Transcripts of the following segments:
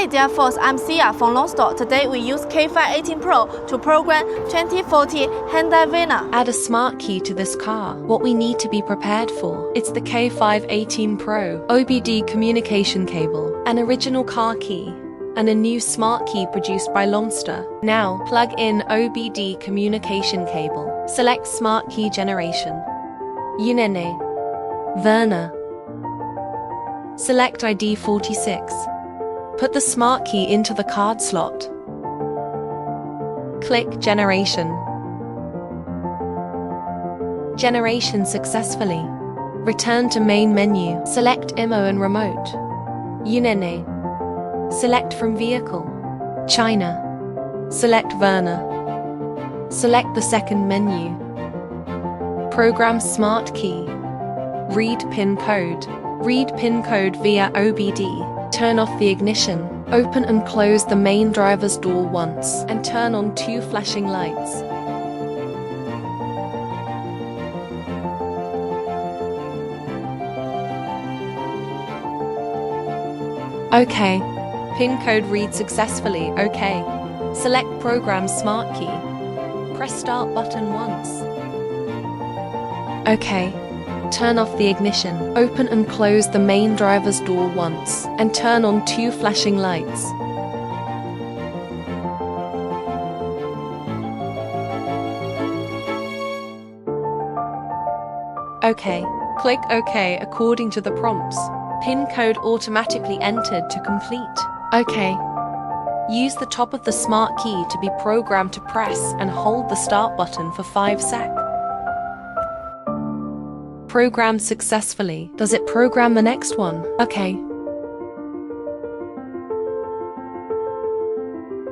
Hey dear folks, I'm Sia from Lonsdor. Today we use K518 Pro to program 2040 Hyundai Verna. Add a smart key to this car. What we need to be prepared for. It's the K518 Pro, OBD communication cable, an original car key, and a new smart key produced by Lonsdor. Now, plug in OBD communication cable. Select smart key generation. Hyundai Verna. Select ID 46. Put the smart key into the card slot. Click Generation. Generation successfully. Return to main menu. Select IMO and remote. Hyundai. Select from vehicle. China. Select Verna. Select the second menu. Program smart key. Read PIN code. Read PIN code via OBD. Turn off the ignition. Open and close the main driver's door once and turn on 2 flashing lights. OK. PIN code read successfully. OK. Select Program Smart Key. Press Start button once. OK. Turn off the ignition. Open and close the main driver's door once and turn on 2 flashing lights. OK. Click OK according to the prompts. PIN code automatically entered to complete. OK. Use the top of the smart key to be programmed to press and hold the start button for 5 seconds. Programmed successfully. Does it program the next one? OK.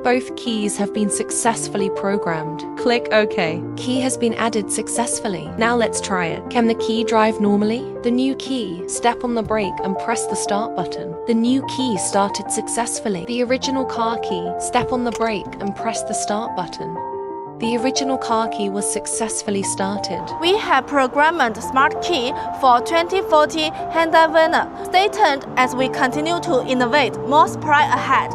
Both keys have been successfully programmed. Click OK. Key has been added successfully. Now let's try it. Can the key drive normally? The new key. Step on the brake and press the start button. The new key started successfully. The original car key. Step on the brake and press the start button. The original car key was successfully started. We have programmed smart key for 2040 Hyundai Verna. Stay tuned as we continue to innovate more surprise ahead.